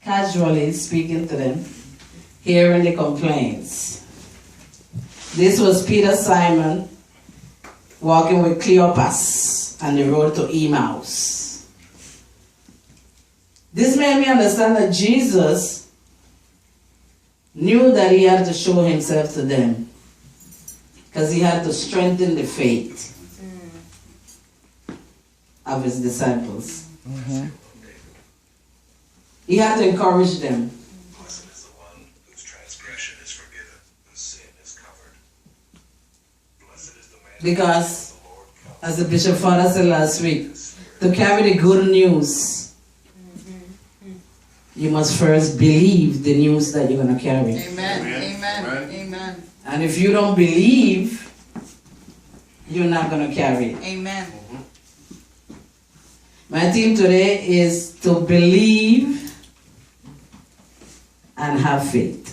casually speaking to them, hearing the complaints. This was Peter Simon walking with Cleopas on the road to Emmaus. This made me understand that Jesus knew that he had to show himself to them because he had to strengthen the faith of his disciples. Mm-hmm. He had to encourage them. Blessed is the one whose transgression is forgiven, whose sin is covered. Blessed is the man because, as the Bishop Father said last week, to carry the good news, you must first believe the news that you're going to carry. Amen. Amen. Amen. And if you don't believe, you're not going to carry it. Amen. My theme today is to believe and have faith.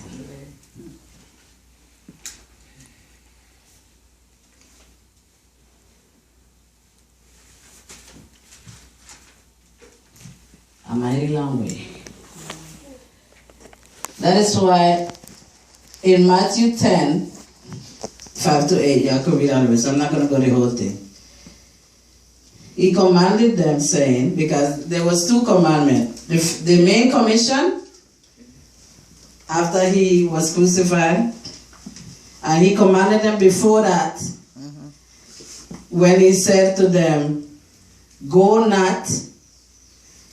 I'm a long way. That is why in Matthew 10, 5 to 8, I could read all of it, so I'm not going to go the whole thing. He commanded them, saying, because there was two commandments. The main commission, after he was crucified, and he commanded them before that, when he said to them, go not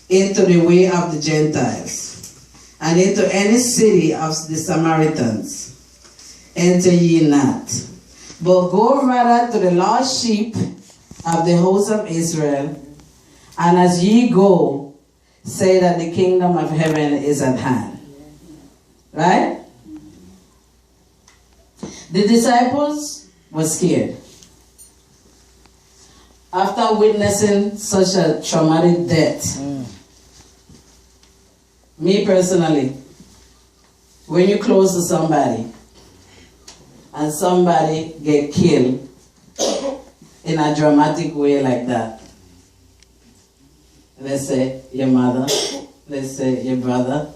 into the way of the Gentiles, and into any city of the Samaritans, enter ye not, but go rather to the lost sheep of the house of Israel, and as ye go, say that the kingdom of heaven is at hand. Right? The disciples were scared. After witnessing such a traumatic death, me personally, when you close to somebody and somebody get killed in a dramatic way like that, let's say your mother, let's say your brother,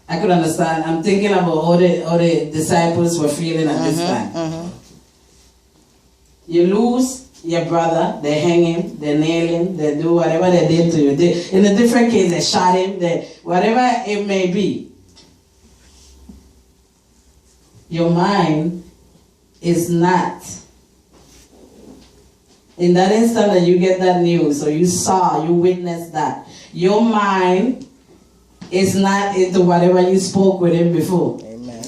I could understand. I'm thinking about all the disciples were feeling at this time. You lose your brother, they hang him, they nail him, they do whatever they did to you. In a different case, they shot him, whatever it may be. Your mind is not. In that instant that you get that news, or you witnessed that, your mind is not into whatever you spoke with him before. Amen.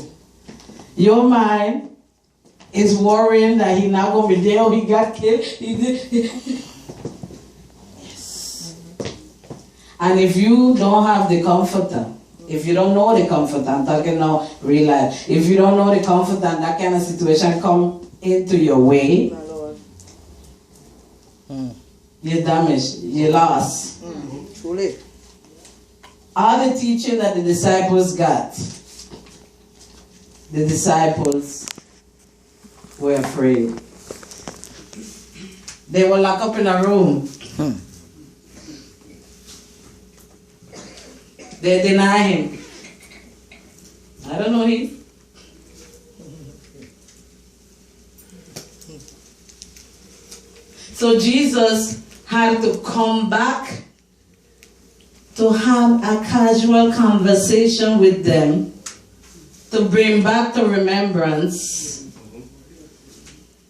Your mind is worrying that he's not going to be there, or he got killed. Yes. And if you don't have the comforter, if you don't know the comforter, I'm talking now real life, if you don't know the comforter and that kind of situation come into your way, you're damaged, you're lost. Truly. All the teaching that the disciples got, the disciples were afraid. They were locked up in a room. They deny him. I don't know him. So Jesus had to come back to have a casual conversation with them, to bring back to remembrance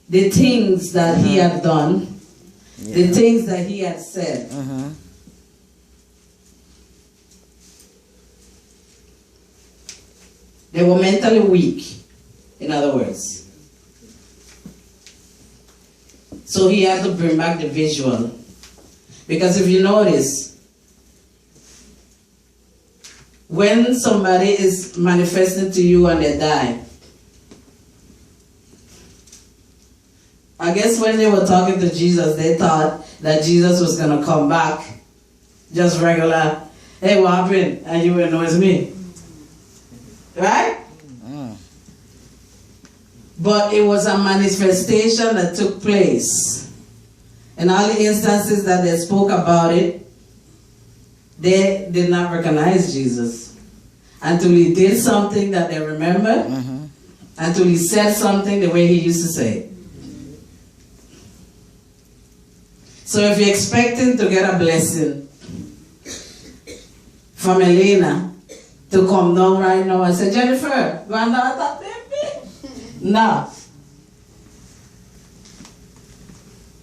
the things that he had done, the things that he had said. They were mentally weak, in other words. So he had to bring back the visual. Because if you notice, when somebody is manifesting to you and they die, I guess when they were talking to Jesus, they thought that Jesus was going to come back just regular, hey, what happened? And you will know it's me. Right? But it was a manifestation that took place. In all the instances that they spoke about it, they did not recognize Jesus until he did something that they remembered, until he said something the way he used to say it. So if you're expecting to get a blessing from Elena to come down right now and say, Jennifer, go and down that baby. No.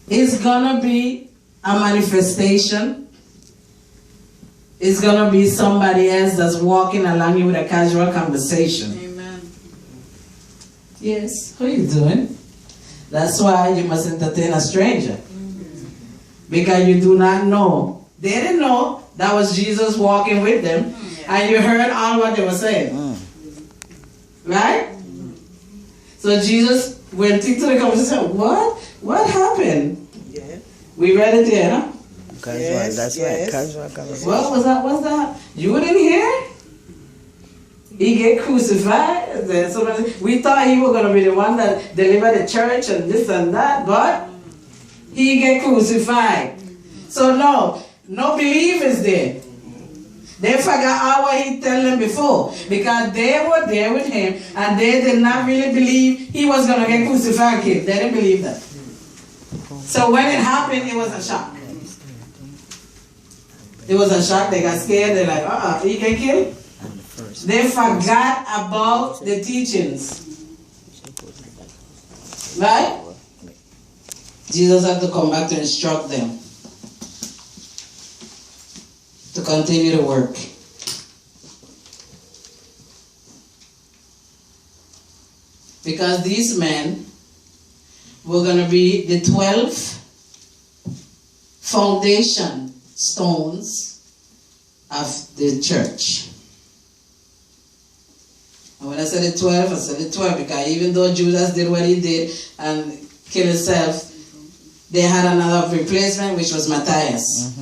It's gonna be a manifestation. It's gonna be somebody else that's walking along you with a casual conversation. Amen. Yes, how you doing? That's why you must entertain a stranger. Because you do not know. They didn't know that was Jesus walking with them. And you heard all what they were saying. Right? So Jesus went into the conversation and said, what? What happened? Yeah. We read it there, huh? Casual, Yes, that's yes. right. Casual conversation. What was that? What's that? You didn't hear? He get crucified. So we thought he was going to be the one that delivered the church and this and that, but he get crucified. So no belief is there. They forgot what he told them before, because they were there with him and they did not really believe he was going to get crucified. They didn't believe that. So when it happened, it was a shock. It was a shock. They got scared. They're like, he get killed? They forgot about the teachings. Right? Jesus had to come back to instruct them to continue to work. Because these men were going to be the 12 foundation stones of the church. And when I said the 12, I said the 12 because even though Judas did what he did and killed himself, they had another replacement, which was Matthias.